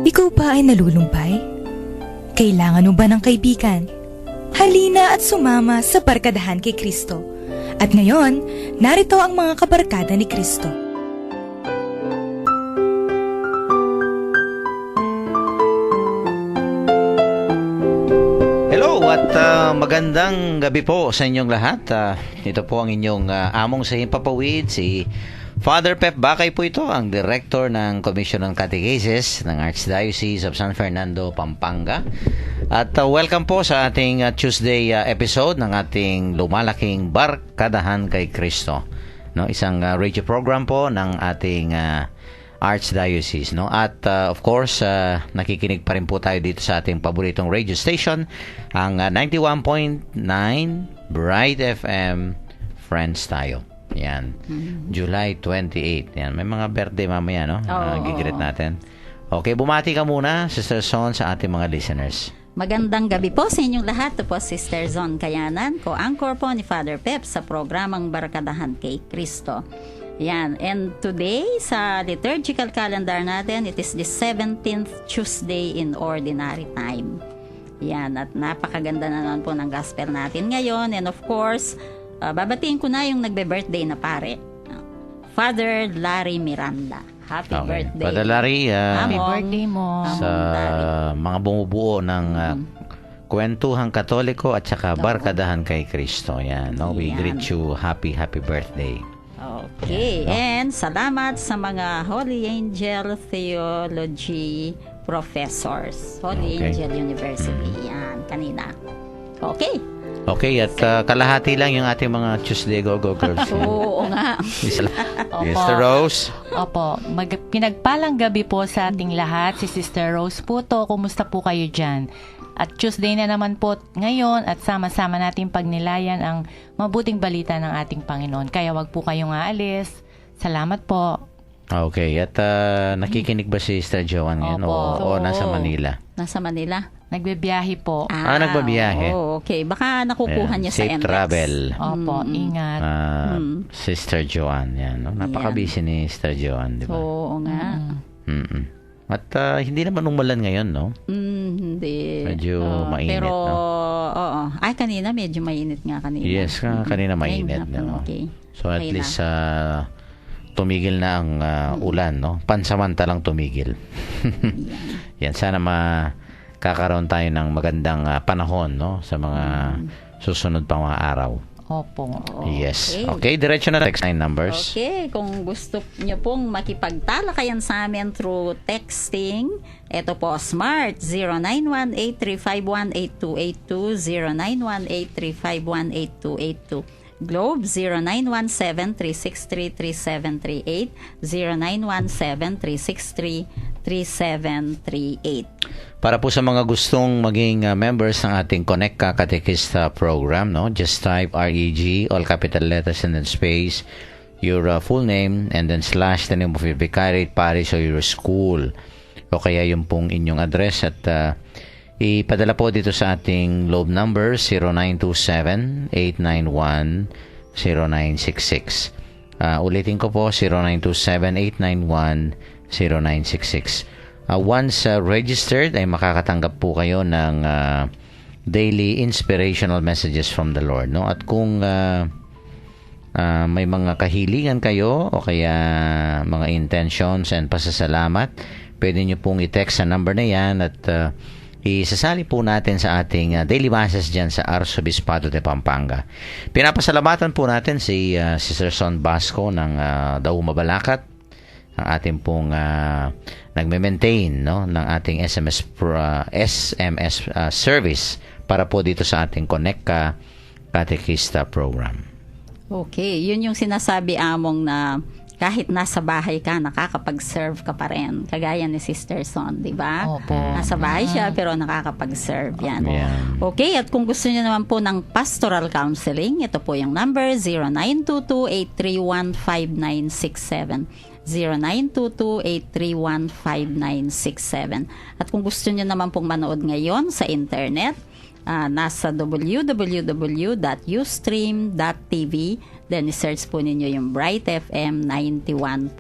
Ikaw ba ay nalulumbay? Kailangan mo ba ng kaibigan? Halina at sumama sa Barkadahan kay Kristo. At ngayon, narito ang mga kabarkada ni Kristo. Hello at magandang gabi po sa inyong lahat. Ito po ang inyong among sa himpapawid, si Father Pep Bakay po ito, ang Director ng Commission on Catechesis ng Archdiocese of San Fernando, Pampanga. At welcome po sa ating Tuesday episode ng ating lumalaking Barkadahan kay Kristo. No, isang radio program po ng ating Archdiocese, no? At of course, nakikinig pa rin po tayo dito sa ating paboritong radio station, ang 91.9 Bright FM Friends tayo. Yan. July 28. Yan, may mga birthday mamaya, no? Gigreet natin. Okay, bumati ka muna, Sister Son, sa ating mga listeners. Magandang gabi po sa inyong lahat. Ito po Sister Zon Kayanan, co-anchor po ni Father Pep sa programang Barkadahan kay Kristo. Yan. And today, sa liturgical calendar natin, it is the 17th Tuesday in Ordinary Time. Yan. At napakaganda na naman po ng gospel natin ngayon. And of course, babatiin ko na yung nagbe-birthday na pare. Father Larry Miranda. Happy birthday. Father Larry, happy birthday mo. Sa mga bumubuo ng Kwentuhang Katoliko at saka Barkadahan kay Kristo. Yan, no? We greet you happy birthday. Okay. And salamat sa mga Holy Angel Theology professors. Holy Angel University. Yan, kanina. Okay. Okay, at kalahati lang yung ating mga Tuesday Go-Go Girls. Oo nga. Sister Rose. Opo. Pinagpalang gabi po sa ating lahat. Si Sister Rose po to. Kumusta po kayo dyan? At Tuesday na naman po ngayon at sama-sama natin pagnilayan ang mabuting balita ng ating Panginoon. Kaya wag po kayong aalis. Salamat po. Okay, at nakikinig ba si Sister Joanne ngayon? O nasa Manila? Nasa Manila? Nagbibiyahe po. Nagbabiyahe. Okay. Baka nakukuha niya sa safe NX. travel. Opo, ingat. Sister Joanne, yan. No? Napaka-busy ni Sister Joanne, di ba? Oo nga. At hindi naman umulan ngayon, no? Hindi. Medyo mainit, pero, no? Oo. Ay, kanina medyo mainit nga kanina. Yes, kanina mainit. No? Okay. So at least tumigil na ang ulan, no? Pansamantalang tumigil. Yan, sana makakaroon tayo ng magandang panahon, no? Sa mga susunod pang mga araw. Opo. Yes. Okay, diretso na text line numbers. Okay, kung gusto niyo pong makipagtalakayan sa amin through texting, ito po, Smart 0918-351-8282, 0918-351-8282. Globe 0917-363-3738, 0917-363-3738. Para po sa mga gustong maging members ng ating Connect Ka Catechista program, no? Just type REG, all capital letters and then space, your full name, and then slash the name of your vicariate, parish, or your school. O kaya yung pong inyong address at ipadala po dito sa ating Globe number 0927-891-0966. Ulitin ko po, 0927-891-0966. Once registered, ay makakatanggap po kayo ng daily inspirational messages from the Lord. No? At kung may mga kahilingan kayo o kaya mga intentions and pasasalamat, pwede nyo pong i-text sa number na yan at isasali po natin sa ating daily masses dyan sa Arsobispado de Pampanga. Pinapasalamatan po natin si Sister Son Basco ng Dauma Mabalacat, ang ating pong nagme-maintain, no, ng ating SMS service para po dito sa ating Connect Ka Catechista program. Okay, yun yung sinasabi among na kahit nasa bahay ka, nakakapag-serve ka pa rin. Kagaya ni Sister Son, di ba? Opo. Nasa bahay siya, pero nakakapag-serve yan. Yeah. Okay, at kung gusto niyo naman po ng pastoral counseling, ito po yung number, 0922-831-5967. 0922-831-5967. At kung gusto niyo naman pong manood ngayon sa internet, nasa www.ustream.tv. Then, search po ninyo yung Bright FM 91.9.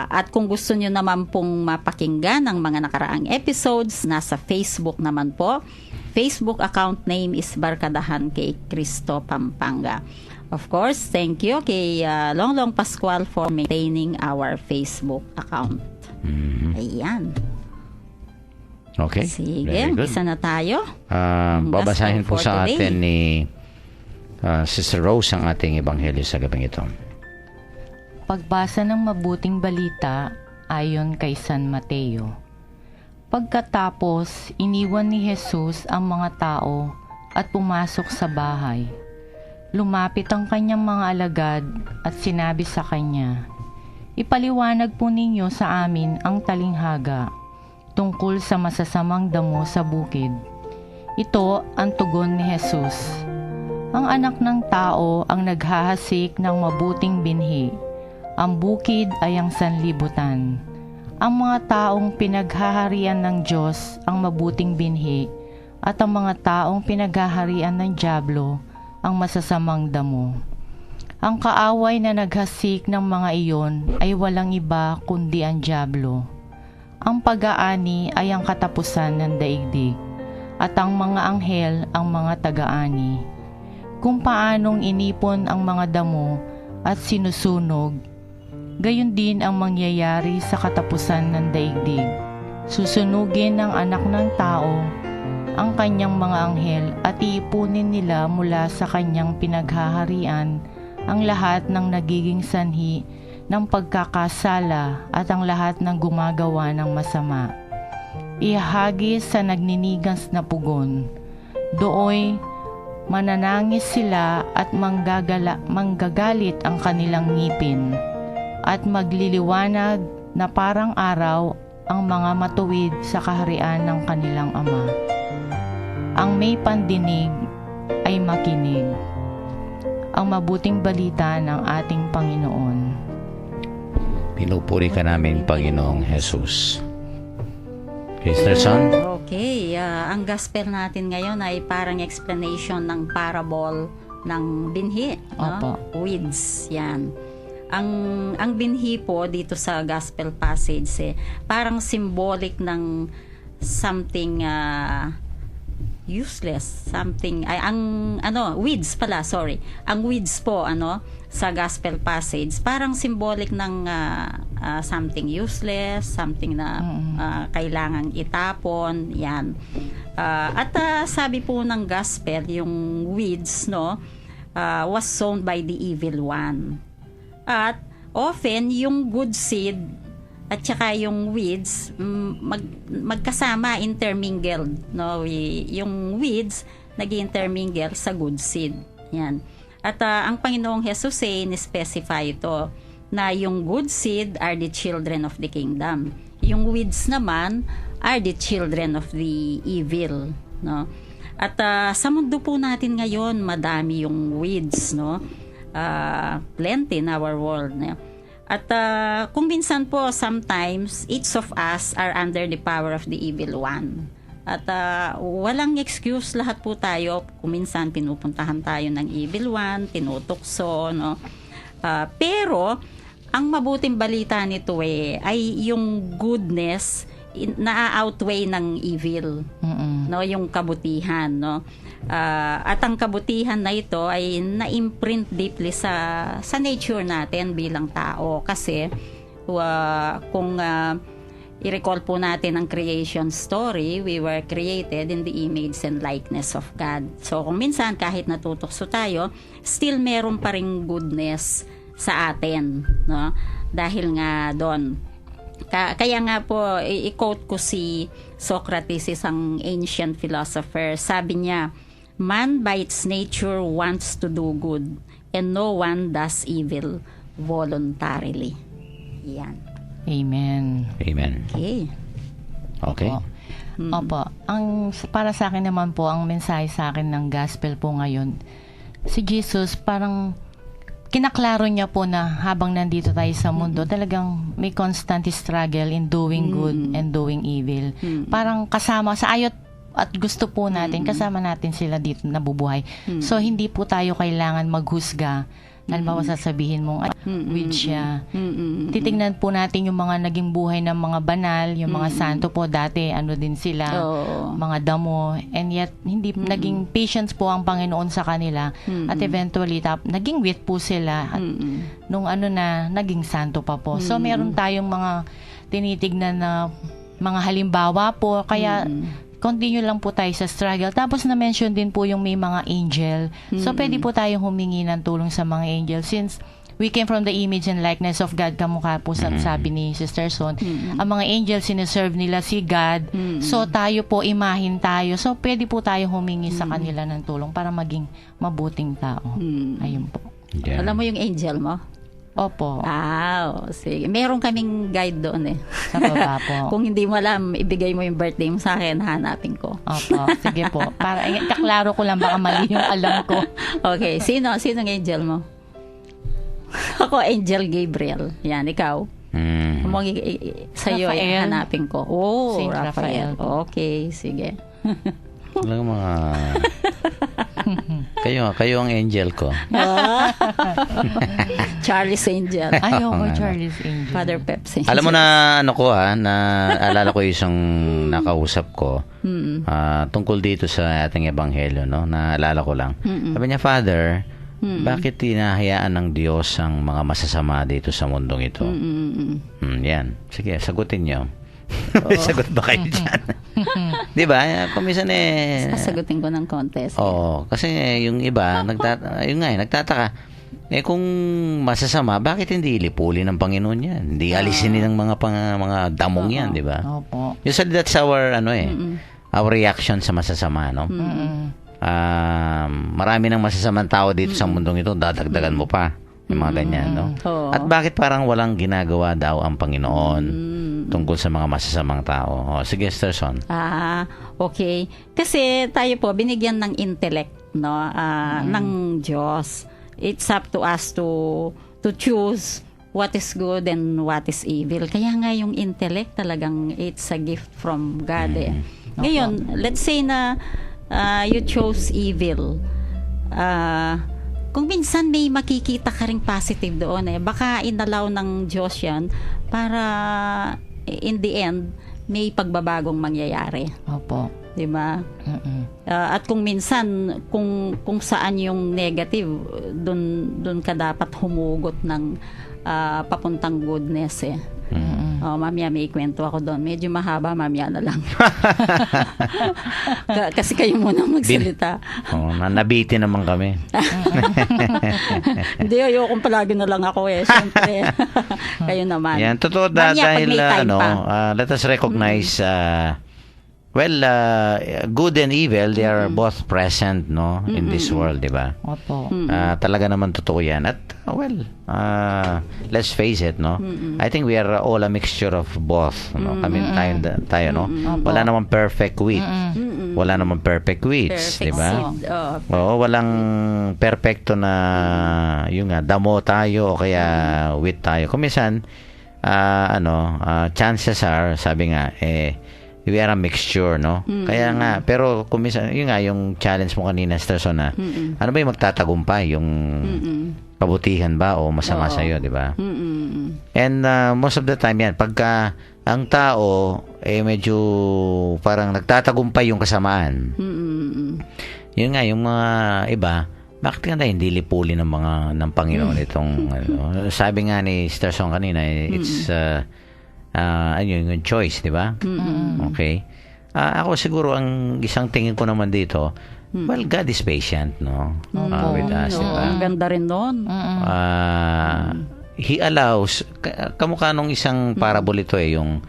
At kung gusto nyo naman pong mapakinggan ang mga nakaraang episodes, nasa Facebook naman po. Facebook account name is Barkadahan kay Cristo Pampanga. Of course, thank you kay Longlong Pascual for maintaining our Facebook account. Ayan. Okay. Sige, Very good. umpisa na tayo. Babasahin po Gospel for sa today. atin ni Sister Rose ang ating ebanghelyo sa gabing ito. Pagbasa ng mabuting balita ayon kay San Mateo. Pagkatapos, iniwan ni Jesus ang mga tao at pumasok sa bahay. Lumapit ang kanyang mga alagad at sinabi sa kanya, "Ipaliwanag po ninyo sa amin ang talinghaga tungkol sa masasamang damo sa bukid." Ito ang tugon ni Jesus. Ang anak ng tao ang naghahasik ng mabuting binhi. Ang bukid ay ang sanlibutan. Ang mga taong pinaghaharian ng Diyos ang mabuting binhi at ang mga taong pinaghaharian ng dyablo ang masasamang damo. Ang kaaway na naghasik ng mga iyon ay walang iba kundi ang dyablo. Ang pag-aani ay ang katapusan ng daigdig at ang mga anghel ang mga taga-ani. Kung paanong inipon ang mga damo at sinusunog, gayon din ang mangyayari sa katapusan ng daigdig. Susunugin ng anak ng tao ang kanyang mga anghel at iipunin nila mula sa kanyang pinaghaharian ang lahat ng nagiging sanhi ng pagkakasala at ang lahat ng gumagawa ng masama. Ihagis sa nagninigas na pugon. Dooy mananangis sila at manggagalit ang kanilang ngipin. At magliliwanag na parang araw ang mga matuwid sa kaharian ng kanilang Ama. Ang may pandinig ay makinig. Ang mabuting balita ng ating Panginoon. Pinupuri ka namin, Panginoong Jesus. Sister Son? Okay, ang gospel natin ngayon ay parang explanation ng parable ng binhi. Opo. Weeds, yan. Ang binhi po dito sa gospel passage parang symbolic ng something useless, something weeds pala, sorry. Ang weeds po sa gospel passage parang symbolic ng something useless, something na kailangang itapon, yan. At sabi po ng gospel, yung weeds was sown by the evil one. At often, yung good seed at saka yung weeds magkasama, intermingled. Yung weeds nag-intermingle sa good seed. Yan. At ang Panginoong Jesus in-specify ito na yung good seed are the children of the kingdom. Yung weeds naman are the children of the evil. At sa mundo po natin ngayon, madami yung weeds, plenty in our world. At kung minsan po, sometimes, each of us are under the power of the evil one. At walang excuse, lahat po tayo. Kung minsan, pinupuntahan tayo ng evil one, tinutukso, pero, ang mabuting balita nito ay yung goodness na-outweigh ng evil. Yung kabutihan, at ang kabutihan na ito ay na-imprint deeply sa nature natin bilang tao, kasi kung i-recall po natin ang creation story, we were created in the image and likeness of God. So kung minsan kahit natutukso tayo, still meron pa ring goodness sa atin, dahil nga doon. Kaya nga po, i-quote ko si Socrates, isang ancient philosopher. Sabi niya, "Man by its nature wants to do good, and no one does evil voluntarily." Yan. Amen. Amen. Okay. Okay. Opo. Para sa akin naman po, ang mensahe sa akin ng gospel po ngayon, si Jesus parang kinaklaro niya po na habang nandito tayo sa mundo, talagang may constant struggle in doing good and doing evil. Parang kasama sa ayot at gusto po natin, kasama natin sila dito nabubuhay. So, hindi po tayo kailangan maghusga Halimbawa, sasabihin mong, ay, weed siya. Mm-mm. Titignan po natin yung mga naging buhay ng mga banal, yung mga santo po dati, ano din sila, Oo. mga damo, and yet hindi naging patience po ang Panginoon sa kanila, at eventually naging wit po sila at nung naging santo pa po. So meron tayong mga tinitignan na mga halimbawa po, kaya continue lang po tayo sa struggle. Tapos na-mention din po yung may mga angel. So pwede po tayong humingi ng tulong sa mga angel since we came from the image and likeness of God, kamukha po sabi ni Sister Son. Ang mga angels, sineserve nila si God. So, tayo po, imahin tayo. So, pwede po tayo humingi sa kanila ng tulong para maging mabuting tao. Ayun po. Yeah. Alam mo yung angel mo? Opo. Sige. Meron kaming guide doon eh. Sa baba po. Kung hindi mo alam, ibigay mo yung birthday mo sa akin, hanapin ko. Opo. Sige po. Para kaklaro ko lang, baka mali yung alam ko. Okay. Sinong angel mo? Ako, Angel Gabriel. Yan, ikaw. Sa'yo, Raphael. hanapin ko. Oh, Saint Raphael. Raphael. Okay, sige. Walang mga... kayo ang angel ko. Charlie's Angel. Ayoko, Charlie's Angel. Father Pepsi. Alam mo na na alala ko yung isang nakausap ko tungkol dito sa ating ebanghelyo, no? Naalala ko lang. Sabi niya, Father, bakit tinahayaan ng Diyos ang mga masasama dito sa mundong ito? Yan. Sige, sagutin niyo. May sagot ba kayo dyan? Di ba? Kumisan Sasagutin ko ng contest. Oo. Kasi yung iba, nagtataka. Kung masasama, bakit hindi ilipuli ng Panginoon yan? Hindi alisin ng mga damong yan, di ba? Opo. Usually that's our, our reaction sa masasama, no? Marami ng masasamang tao dito sa mundong ito, dadagdagan mo pa. Yung mga ganyan, no? Oo. At bakit parang walang ginagawa daw ang Panginoon tungkol sa mga masasamang tao? Sige, Sister Son. Okay. Kasi tayo po, binigyan ng intellect, no? Ng Diyos. It's up to us to choose what is good and what is evil. Kaya nga yung intellect talagang it's a gift from God. Ngayon, let's say na you chose evil. Kung minsan may makikita ka ring positive doon baka inalaw ng Diyos yan para in the end may pagbabagong mangyayari. Opo. 'Di ba? At kung minsan kung saan yung negative, doon ka dapat humugot ng papuntang goodness mamaya may ikwento ako doon. Medyo mahaba, mamaya na lang. Kasi kayo muna magsalita. Nabitin naman kami. Hindi, ayokong palagi na lang ako Siyempre. Kayo naman. Yan, totoo Mamaya, pag dahil may time pa. let us recognize good and evil, they are both present, no, in this world, di ba? Opo. Talaga naman totoo yan. At, let's face it, no? I think we are all a mixture of both, no? Kami, tayo, no? Wala namang perfect wheat. Wala namang perfect wheats, di ba? Oo, walang perfecto na, damo tayo o kaya wheat tayo. Kung minsan, chances are, sabi nga, we are a mixture, no? Kaya nga, pero kung minsan, yung challenge mo kanina, Sterson, ano ba yung magtatagumpay? Yung kabutihan ba o masama sa'yo, di ba? And most of the time yan, pagka ang tao, medyo parang nagtatagumpay yung kasamaan. Yun nga, yung mga iba, bakit nga hindi lipuli ng Panginoon itong, sabi nga ni Sterson kanina, it's, yung choice, di ba? Okay. Ako siguro ang isang tingin ko naman dito, well, God is patient, no? With us, di ba? Ang ganda rin noon. He allows, kamukha nung isang parable ito yung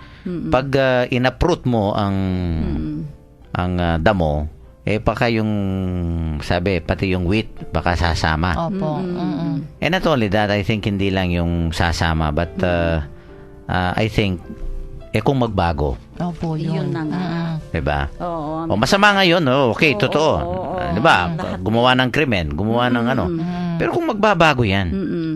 pag inaprut mo ang damo, baka yung, sabi, pati yung wheat, baka sasama. Opo. And not only that, I think hindi lang yung sasama, but I think, kung magbago. Opo, Yun na nga. Diba? Oo. O masama ngayon, okay, totoo. Diba? Gumawa ng krimen, gumawa ng ano. Pero kung magbabago yan,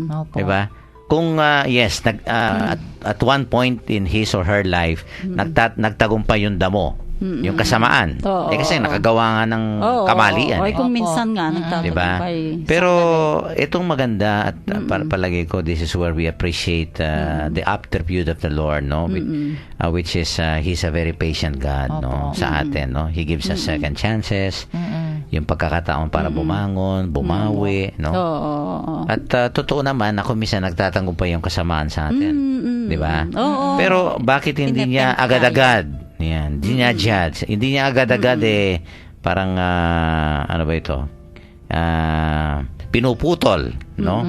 Opo. diba? Kung, at one point in his or her life, nagtagumpay yung damo. yung kasamaan. Oo, Kasi oo. nakagawa nga ng Oo, kamalian. oo. Ay, kung Opo. minsan nga, Diba? nagtatagumpay. Pero itong maganda at palagi ko, this is where we appreciate the attribute of the Lord, no? Which is He's a very patient God, no? Sa atin, no? He gives us second chances, yung pagkakataon para bumangon, bumawi, no? Oo. At totoo naman, ako minsan nagtatanggupay yung kasamaan sa atin. Di ba? Oo. Pero bakit hindi niya Tinetempt agad-agad? Yan, hindi niya judge. Hindi niya agad-agad parang ano ba ito? Pinuputol, no?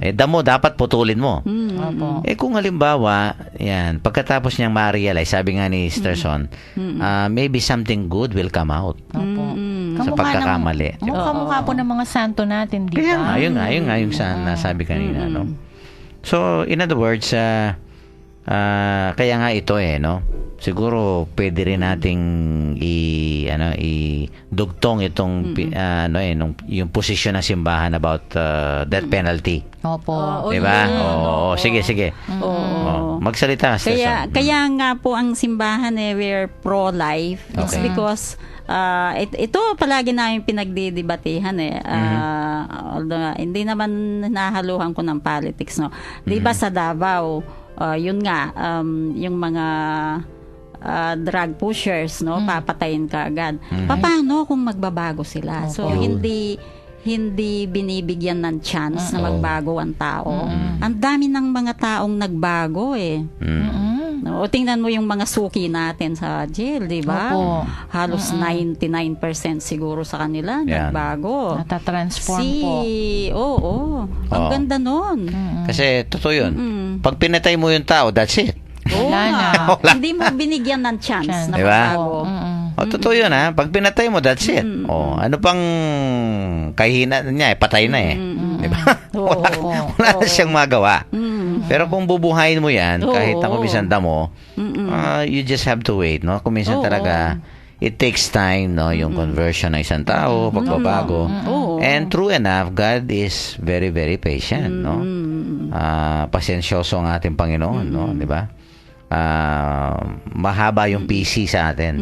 Damo dapat putulin mo. Opo. Kung halimbawa, yan, pagkatapos niyang ma-realize, sabi nga ni Sterson, maybe something good will come out. Opo. Sa pagkakamali. Kamukha po ng mga santo natin, di Kaya ba? nga, yun nga yung nasabi kanina, no? So, in other words, kaya nga ito no? Siguro pwede rin nating i-dugtong itong yung posisyon ng simbahan about death penalty. Opo. Di ba? Oo, sige. Oo. Magsalita, Sterson. Kaya nga po ang simbahan we're pro-life. It's Okay. because ito palagi namin pinagdidebatehan although hindi naman nahaluhan ko ng politics, no. 'Di ba sa Davao, yun nga yung mga drug pushers, no, papatayin ka agad. Paano kung magbabago sila? So hindi binibigyan ng chance na magbago ang tao. Ang dami ng mga taong nagbago No, o tingnan mo yung mga suki natin sa jail, di ba? Opo. Halos 99% siguro sa kanila Yan. nagbago. Natatransform po. Oo. Ang Oo. ganda nun. Kasi totoo yun. Pag pinatay mo yung tao, that's it. Wala na. Hindi mo binigyan ng chance na Di ba? magbago. Totoo yun, ha? Pag pinatay mo, that's it. Ano pang kahihinat niya, patay na Di ba? Oo. Wala na siyang magawa. Pero kung bubuhayin mo yan, kahit na Oo. kuminsan damo, you just have to wait, no? Kuminsan Oo. talaga, it takes time, no? Yung conversion ng isang tao, pagbabago. Oo. And true enough, God is very, very patient, no? Pasensyoso ang ating Panginoon, no? Di ba? Mahaba yung PC sa atin.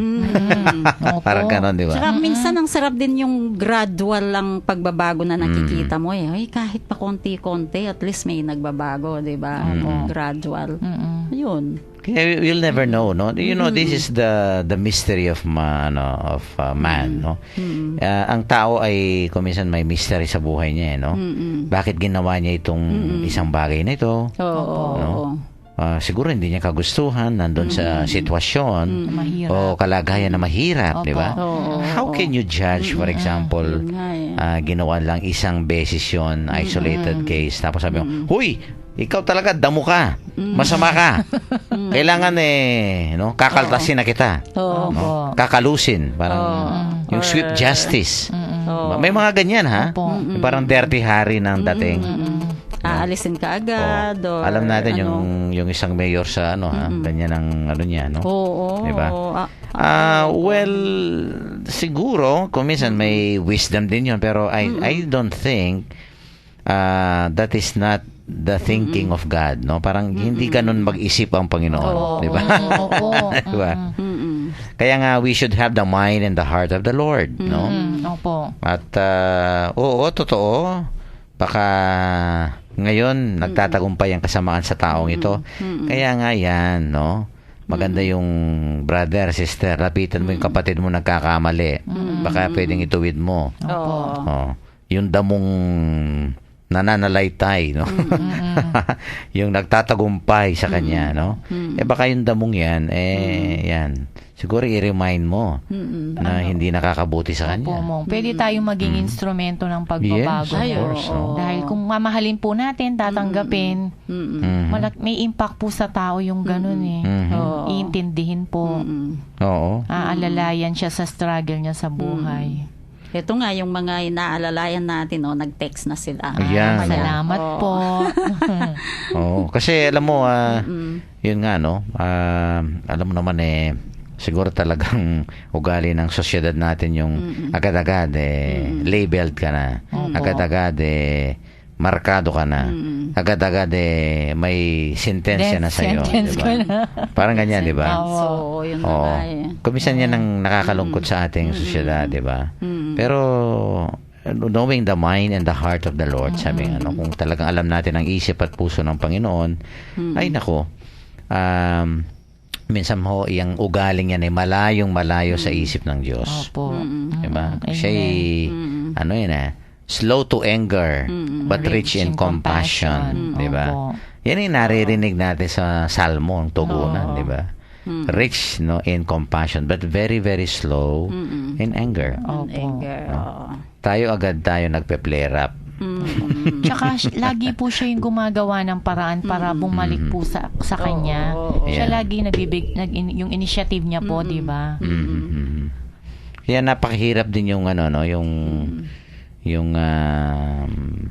Parang ganon, di ba? Saka minsan ang sarap din yung gradual lang pagbabago na nakikita mo Ay, kahit pa konti-konti, at least may nagbabago, di ba? Gradual. Yun. Kaya you'll never know, no? You know, this is the mystery of man, no? Ang tao ay kuminsan may mystery sa buhay niya, no? Bakit ginawa niya itong isang bagay na ito? Oo. Siguro hindi niya kagustuhan, nandun sa sitwasyon Mahirap. o kalagayan na mahirap, Opo. di ba? Oo. How can you judge, for example, Yun nga ginawa lang isang beses yun, isolated case, tapos sabi mo, huy, ikaw talaga, damo ka, masama ka, kailangan no, kakaltasin na kita, Oo. no? Kakalusin, parang yung swift justice. May mga ganyan, ha? Opo. Yung parang dirty hari ng dating. Aalisin ka agad. Or, Alam natin yung isang mayor sa ganyan ang niya, no? Oo. Diba? Well, siguro kung minsan may wisdom din yun, pero I don't think that is not the thinking of God, no? Parang hindi ganun mag-isip ang Panginoon, di ba? Opo. Di ba? Kaya nga we should have the mind and the heart of the Lord, no? Opo. At oo, totoo. Baka ngayon nagtatagumpay ang kasamaan sa taong ito. Kaya nga yan, no? Maganda yung brother, sister, lapitan mo yung kapatid mo nagkakamali. Baka pwedeng ituwid mo. Oo. Yung damong nananalaytay, no? Yung nagtatagumpay sa kanya, no? Baka yung damong yan, yan. Siguro i-remind mo na hindi nakakabuti sa kanya. Opo, pwede tayong maging instrumento ng pagbabago. Yes, of niya. course, no? Dahil kung mamahalin po natin, tatanggapin, may impact po sa tao yung ganun Iintindihin po. Oo. Aalalayan siya sa struggle niya sa buhay. Ito nga, yung mga inaalalayan natin, nag-text na sila. Ayan. Salamat po. Oo. Kasi alam mo, yun nga, no? Alam mo naman siguro talagang ugali ng sosyedad natin yung agad-agad labeled ka na. Agad-agad markado ka na. Agad-agad may sentensya na sa'yo. Sentence Diba? ka na. Parang ganyan, di ba? So, yun na Oo. nga eh. Kumisan yan ang nakakalungkot sa ating sosyedad, di ba? Pero knowing the mind and the heart of the Lord, sabi nga, kung talagang alam natin ang isip at puso ng Panginoon, ay nako, minsan ho, yung ugaling yan ay malayong-malayo sa isip ng Diyos. Opo. Diba? Amen. Siya'y, slow to anger, but rich in compassion. Diba? Opo. Yan yung naririnig natin sa Salmo, ang tugunan, di ba? Rich in compassion, but very, very slow in anger. Opo. Anger. Tayo nagpe-flare up. Tsaka lagi po siya yung gumagawa ng paraan para bumalik po sa kanya. Siya Yeah. lagi yung initiative niya po, di ba? Kaya napakahirap din yung yung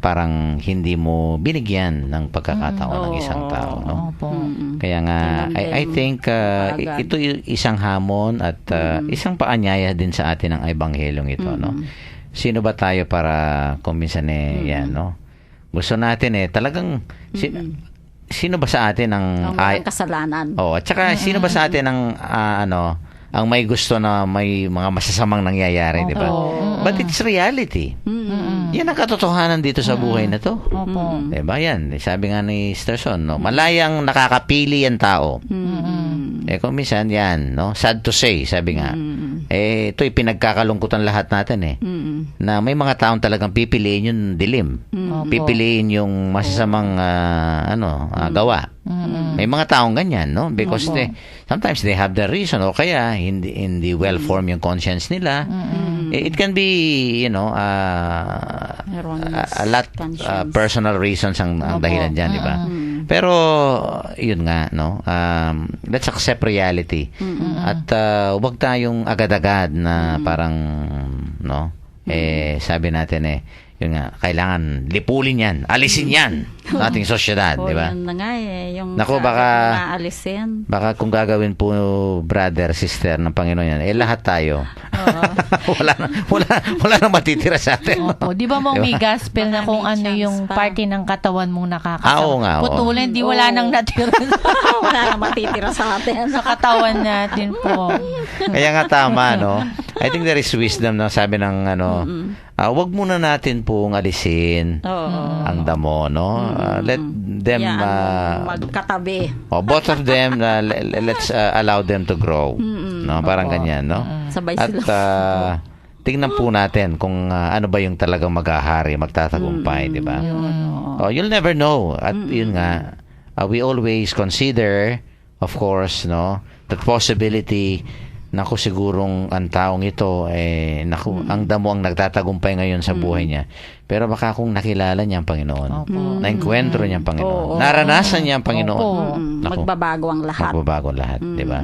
parang hindi mo binigyan ng pagkakataon ng isang tao, no? Opo. Kaya nga I think ito yung isang hamon at isang paanyaya din sa atin ng ebanghelyong ito, no? Sino ba tayo para kung minsan yan, no? Gusto natin talagang sino ba sa atin ang Ang kasalanan. at saka sino ba sa atin ang ang may gusto na may mga masasamang nangyayari, di ba? But it's reality. Yan ang katotohanan dito sa buhay na to. Opo. Diba yan? Sabi nga ni Sterson, no? Malayang nakakapili ang tao. Kung minsan yan, no? Sad to say, sabi nga. Ito'y pinagkakalungkutan lahat natin na may mga taong talagang pipiliin yung dilim. Pipiliin yung masasamang gawa. May mga taong ganyan, no? Because sometimes they have the reason o kaya hindi well-formed yung conscience nila. It can be, a lot personal reasons ang dahilan dyan, di ba? Pero, yun nga, no? Let's accept reality. At huwag tayong agad-agad na parang, no? Sabi natin yun nga, kailangan lipulin yan, alisin yan sa ating sosyedad, di ba? Yan na nga yung Naku, maalisin. Baka kung gagawin po brother, sister ng Panginoon yan, lahat tayo. wala nang matitira sa atin. Opo. Di ba may gospel na kung ano chance yung pa. party ng katawan mong nakakasama? Oo nga, oo. Putulin, di wala nang natira Wala na matitira sa atin. sa katawan natin po. Kaya nga tama, no? I think there is wisdom na sabi ng wag muna natin pong alisin ang damo, no? Let them magkatabi. both of them let's allow them to grow. No, parang ganyan, no? Sabay At sila. tingnan po natin kung ano ba yung talagang maghahari, magtatagumpay, di ba? You'll never know. At yun nga, we always consider, of course, no, that possibility. Naku, sigurong ang taong ito, ang damo ang nagtatagumpay ngayon sa buhay niya. Pero baka kung nakilala niya ang Panginoon, na-encuentro niya ang Panginoon, naranasan niya ang Panginoon, naku, magbabago ang lahat. magbabago ang lahat, di ba?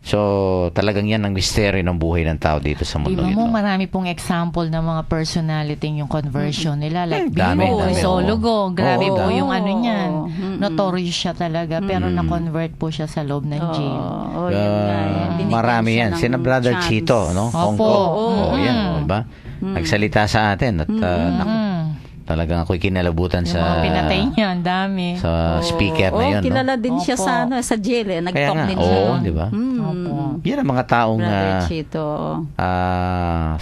So, talagang yan ang misteryo ng buhay ng tao dito sa mundo Iba ito. mo, marami pong example ng mga personality yung conversion nila. Like Dami, Bimo, dami. Isologo. Grabe Oo, po dami. yung ano niyan. Notorious siya talaga. Pero na-convert po siya sa loob ng jail. Yun nga, binigyan Marami siya yan. ng Sina Brother chance. Chito, no? Hong Opo. Kong. Yan, diba? Nagsalita sa atin at naku, talagang ako'y kinalabutan Yung mga pinatay sa niya, ang dami. speaker na yun, no? Kilala din siya Opo. sa jail. Kaya Nag-talk nga, din siya. di ba? Opo. Yan ang mga taong Brother Chito.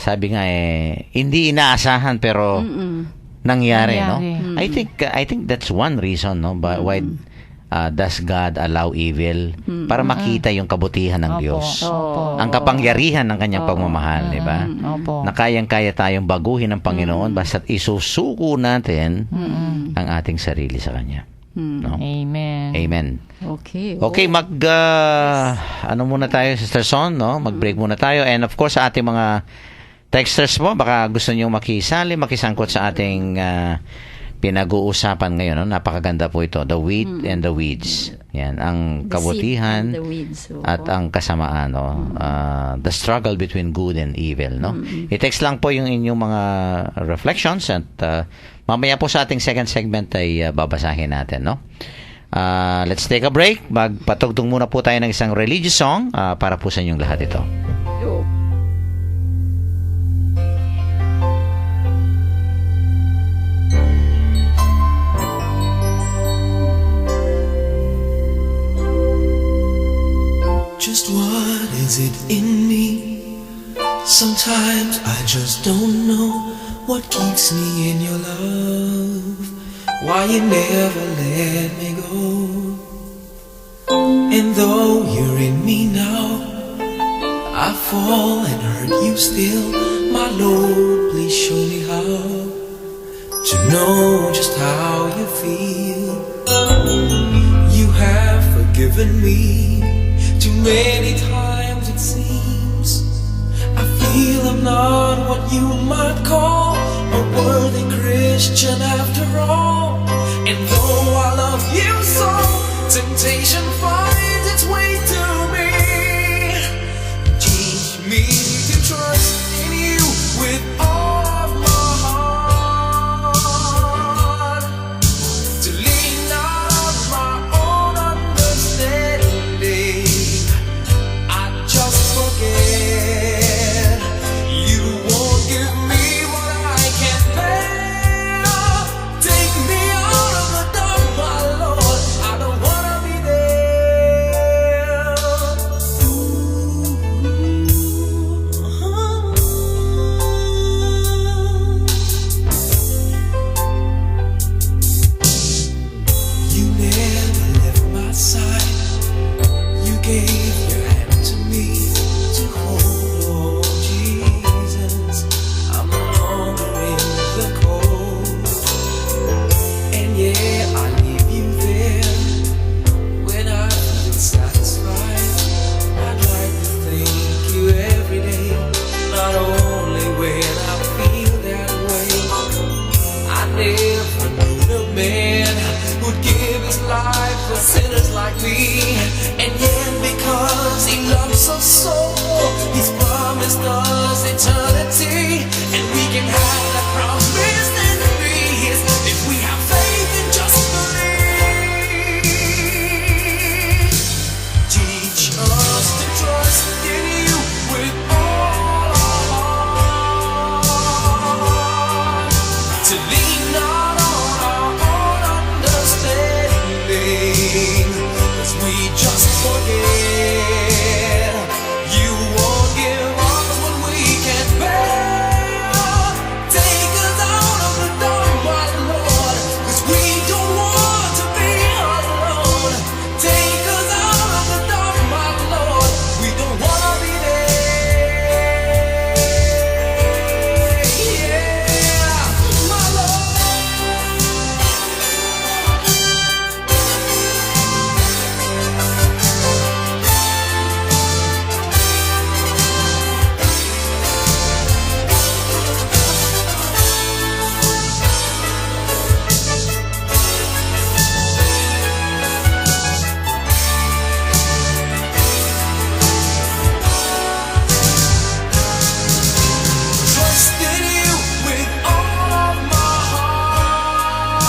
sabi nga hindi inaasahan pero nangyari, no? Nangyari. I think that's one reason, no, why does God allow evil para makita yung kabutihan ng Diyos. Opo. Ang kapangyarihan ng kanyang pagmamahal, di ba? Opo. Na kayang-kaya tayong baguhin ng Panginoon basta't isusuko natin ang ating sarili sa kanya. No? Amen. Amen. Okay. Okay, ano muna tayo, Sister Son, no? Mag-break muna tayo. And of course, sa ating mga texters mo, baka gusto niyo makisali, makisangkot sa ating pinag-uusapan ngayon, no? Napakaganda po ito, the wheat and the weeds. Yan, ang kabutihan The weeds. at ang kasamaan, no? The struggle between good and evil, no? I-text lang po yung inyong mga reflections at mamaya po sa ating second segment ay babasahin natin, no? Let's take a break. Magpatugtog muna po tayo ng isang religious song para po sa inyong lahat ito. is it in me? Sometimes I just don't know what keeps me in your love. Why you never let me go. And though you're in me now, I fall and hurt you still. My Lord, please show me how to know just how you feel. You have forgiven me too many times it seems. I feel I'm not what you might call a worthy Christian after all. And though I love you so, temptation finds its way to me. Teach me to trust in you with all of my heart, to lean not on my own understanding. I just forget you won't give me what I can't bear. Take me out of the dark, my Lord. I don't wanna be there. You never left my side. You gave your hand to me to hold. Oh, Jesus, I'm no longer in the cold. And yeah, I leave you there when I feel satisfied. I'd like to thank you every day, not only when I feel that way. I never knew a man who'd give his life for sinners like me. And yet because he loves us so, he's promised us eternity. And we can have that promise and be his if we have faith and just believe. Teach us to trust in you with all our heart, to lean not on our own understanding, 'cause we just forget you won't give us what we can't bear. Take us out of the dark, my Lord, 'cause we don't want to be alone. Take us out of the dark, my Lord, we don't wanna be there. Yeah, my Lord. Trust in you with all of my heart.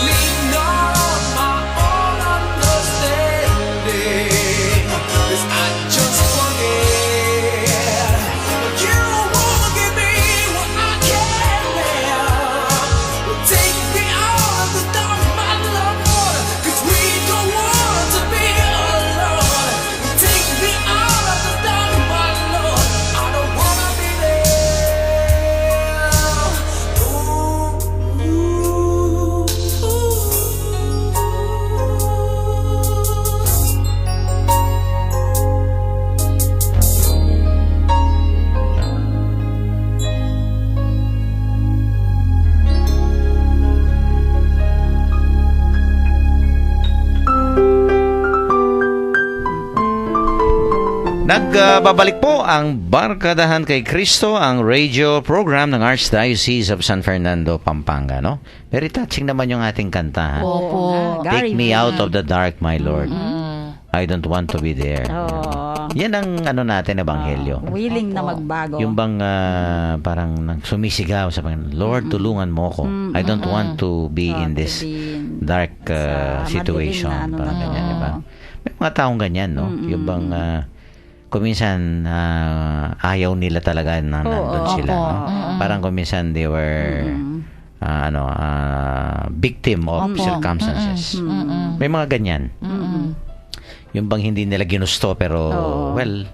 Lean not on my own understanding, 'cause I just forget you won't give me what I can't bear. Take me out of the dark, my Lord, 'cause we don't want to be alone. Take me out of the dark, my Lord, I don't wanna be there. Nagbabalik po ang Barkadahan kay Kristo, ang radio program ng Archdiocese of San Fernando, Pampanga, no? Very touching naman yung ating kanta, ha? Opo. Take me out of the dark, my Lord. I don't want to be there. Oh, Yan ang ano natin, ebanghelyo. willing na magbago. Yung bang parang sumisigaw sa Panginoon, Lord, tulungan mo ko. I don't want to be in this dark sa situation. madilim na ano Parang na to. ganyan, di ba? May mga taong ganyan, no? Yung bang kuminsan ayaw nila talaga na nandun sila. No? Parang kuminsan they were victim of circumstances. May mga ganyan. yung bang hindi nila ginusto pero Oo. well,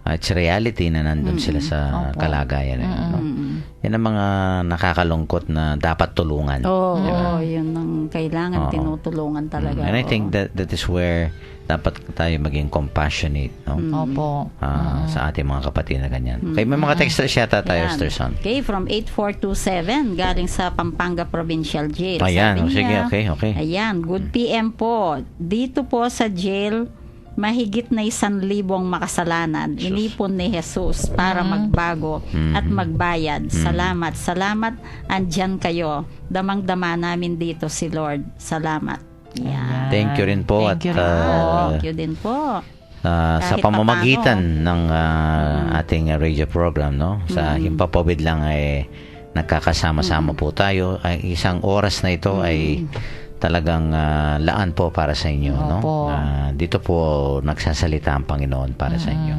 it's reality na nandun sila sa kalagayan. No? Yan ang mga nakakalungkot na dapat tulungan. Oo, yun ang kailangan, Oo. tinutulungan talaga. And I Oo. think that is where dapat tayo maging compassionate, no? Opo. Sa ating mga kapatid na ganyan. Okay, may mga texters yata tayo, Yan. Sister Son. Okay, from 8427, galing sa Pampanga Provincial Jail. Ayan, Sabi sige, niya, okay. Ayan, good PM po. Dito po sa jail, mahigit na 1,000 makasalanan. Inipon ni Jesus para magbago at magbayad. Salamat. Andyan kayo. Damang-dama namin dito si Lord. Salamat. Yan. Thank you rin po. Thank you at rin po. Thank you din po. sa Kahit pamamagitan ng ating radio program, no? Sa Himpapawid lang ay nagkakasama-sama po tayo. Ay, isang oras na ito ay talagang laan po para sa inyo, no? Opo. Dito po nagsasalita ang Panginoon para sa inyo.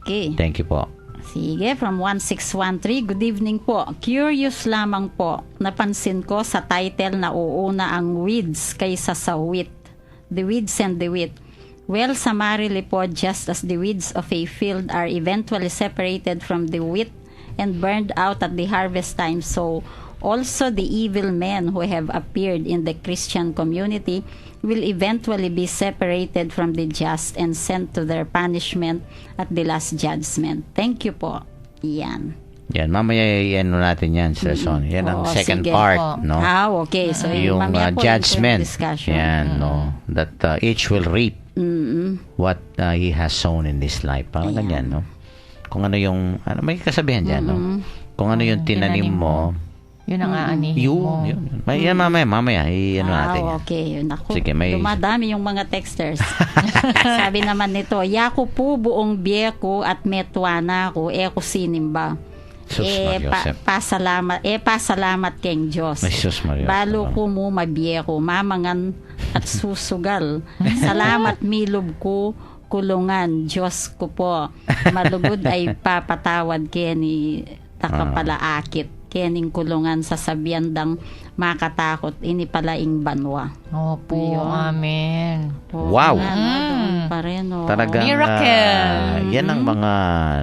Okay. Thank you po. Sige, from 1613, good evening po. Curious lamang po, napansin ko sa title na uuna ang weeds kaysa sa wheat. The weeds and the wheat. Well, summarily po, just as the weeds of a field are eventually separated from the wheat and burned out at the harvest time, so also the evil men who have appeared in the Christian community will eventually be separated from the just and sent to their punishment at the last judgment. Thank you po. Yan. Yan, mamaya i-ano natin yan, Sir Son. Yan ang Oo, second sige. part, Oo. no? Okay. So, Yung mamaya po, judgment. yung discussion. Yan, no? That each will reap what he has sown in this life. Parang ganyan, no? Kung ano yung, may kasabihan dyan, no? Kung ano yung tinanim mo, Yun ang aanihin mo. yun. Yan, mamaya, i-ano natin yan. Okay. Naku, Sige, may- dumadami yung mga texters. Sabi naman nito, Yaku po buong biyeko at metwana ko, eko sinimba. Sus, Mariosep. Pasalamat keng Diyos. Ay, sus, Mariosep. Balo ko mo mabiyeko, mamangan at susugal. Salamat milog ko, kulungan, Diyos ko po. Malugod ay papatawad keni takapalaakit. Kening kulungan sa sabiandang makatakot, ini pala ing banwa. Opo, Ayun. amen. Wow. Doon pa rin, oh. Talagang, Miracle. yan ang mga,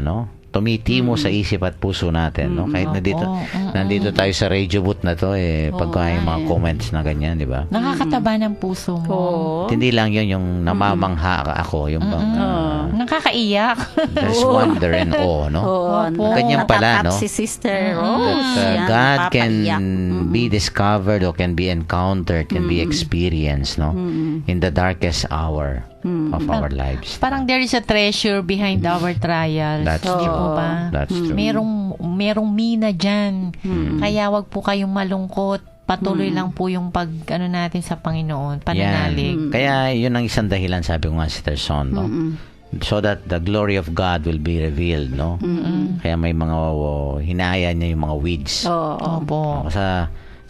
no? Tumitimo sa isip at puso natin, no? Kahit nandito tayo sa radio booth na to, pagka yung mga comments na ganyan, di ba? Nakakataba ng puso mo. Oo. Hindi lang yun yung namamangha ako, yung bang, Nakakaiyak. there's wonder and awe, no? Oo, Ganyan pala, no? Si Sister Rose. That Yan, God can papaiyak. be discovered or can be encountered, can be experienced, no? In the darkest hour of our lives. Parang there is a treasure behind our trials. That's Di true. po ba? That's true. Merong mina dyan. Kaya wag po kayong malungkot. Patuloy lang po yung natin sa Panginoon. Pananalig. Yan. Kaya yun ang isang dahilan, sabi ko nga, Sister Son, no? So that the glory of God will be revealed, no? Kaya may mga hinaya niya yung mga weeds. Oo. Opo.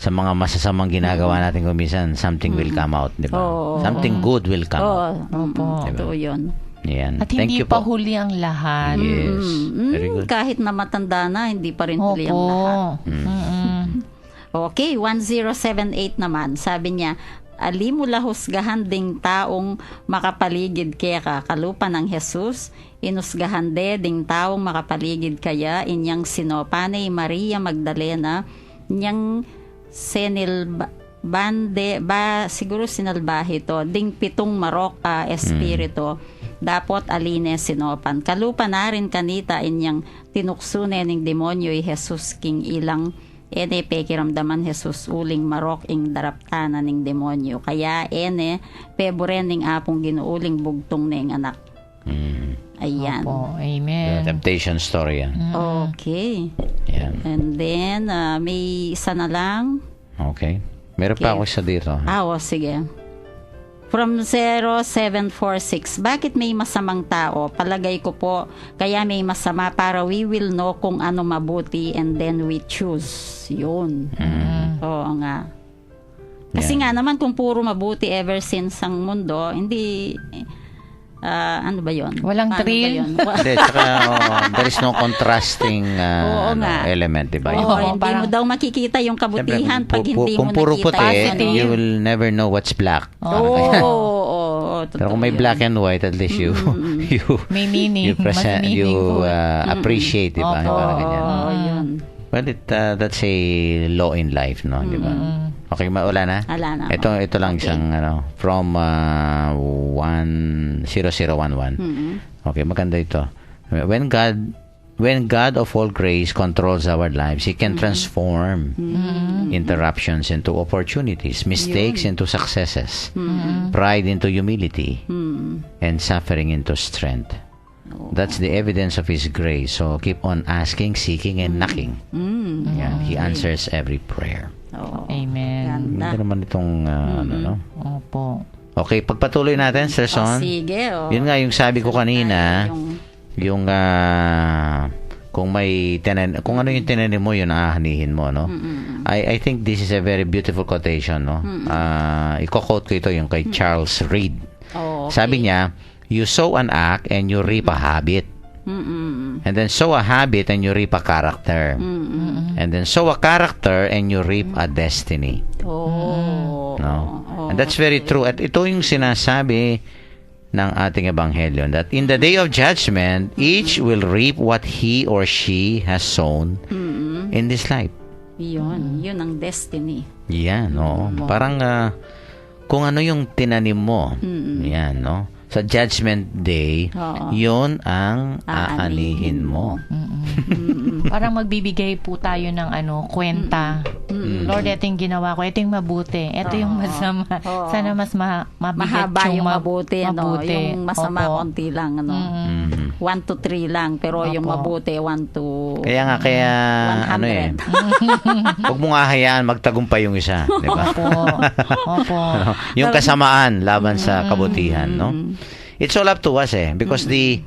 Sa mga masasamang ginagawa natin kung minsan, something will come out, di ba? Something good will come out. Opo. Totoo yun. Yan. At Thank hindi you pa po. huli ang lahat. Yes. Very good. Kahit na matanda na, hindi pa rin huli ang Opo. lahat. Mm-mm. Okay, 1078 naman. Sabi niya, alimula husgahan ding taong makapaligid kaya kalupa ng Jesus, inusgahan ding taong makapaligid kaya inyang sinopanay Maria Magdalena, inyang siguro sinalbahe to, ding pitong marok espiritu, dapot aline sinopan. Kalupa na rin kanita inyang tinuksune ning demonyo Jesus king ilang ene pekiramdaman Jesus uling marok ing daraptana ning demonyo. Kaya ene peboren ning apong ginuuling bugtong ning anak. Ayan. Opo. The Amen. temptation story, yan. Okay. Yan. And then, may isa na lang. Okay. Meron pa ako isa dito. Sige. From 0746, bakit may masamang tao? Palagay ko po, kaya may masama para we will know kung ano mabuti and then we choose. Yun. Oo nga. Kasi nga naman kung puro mabuti ever since ang mundo, hindi... ano ba yun? Walang Paano thrill? ba yun? Hindi, tsaka there is no contrasting Oo nga. element, di ba? Oo, Oo, hindi parang- mo daw makikita yung kabutihan pag hindi mo kung puro nakita puti, yun. you will never know what's black. Oo, totoo Pero kung may yun. black and white, at least you May meaning. you present, Mas meaningful. appreciate, di ba? Opo. Parang ganyan. Oo, yun. Well, that's a law in life, no? Di ba? Okay, wala na? Wala na. Ito lang Okay. isang, from 10011. Okay, maganda ito. When God of all grace controls our lives, He can transform interruptions into opportunities, mistakes into successes, pride into humility, and suffering into strength. That's the evidence of His grace. So keep on asking, seeking, and knocking. Yan. He answers every prayer. Oo. Amen. Ganda. Hindi naman itong, no? Opo. Okay, pagpatuloy natin, Sir Son. Sige, Yun nga, yung sabi ko kanina, Yung- yung kung ano yung tinanim mo, yun aahanihin mo, no? I think this is a very beautiful quotation, no? Iko-quote ko ito yung kay Charles Reed. Oh, okay. Sabi niya, you sow an act and you reap a habit. And then sow a habit and you reap a character. And then sow a character and you reap a destiny. Oh. No? And that's very true. At ito yung sinasabi ng ating ebanghelyo, that in the day of judgment, each will reap what he or she has sown in this life. Yun ang destiny. Yan, no? Parang kung ano yung tinanim mo. Yan, no? Sa judgment day, Oo. yun ang aanihin mo. Parang magbibigay po tayo ng kwenta. Lord, ito yung ginawa ko. Ito yung mabuti. Ito yung masama. Oo. Sana mas mabigat Mahaba yung mabuti, mabuti. Yung masama Opo. konti lang, 1 to 3 lang, pero yung Opo. mabuti 1 to Kaya 100. Huwag mo nga hayaan magtagumpay yung isa, di ba? Opo. Opo. Yung kasamaan laban sa kabutihan, no? It's all up to us, because the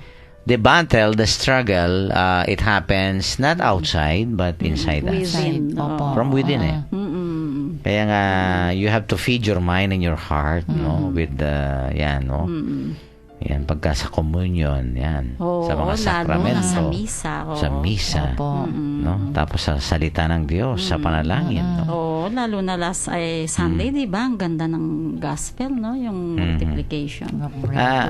battle, the struggle, it happens not outside but inside us. Within. Opo. From within, Mm-mm. Kaya nga, you have to feed your mind and your heart, no? With yan, no? Yan, pagka sa communion, yan. Oo, sa mga lalo na sakramento. sa misa. Oo. Sa misa. Opo. No? Tapos sa salita ng Diyos, sa panalangin, no? Oo, lalo na last Sunday, di ba? Ang ganda ng gospel, no? Yung multiplication.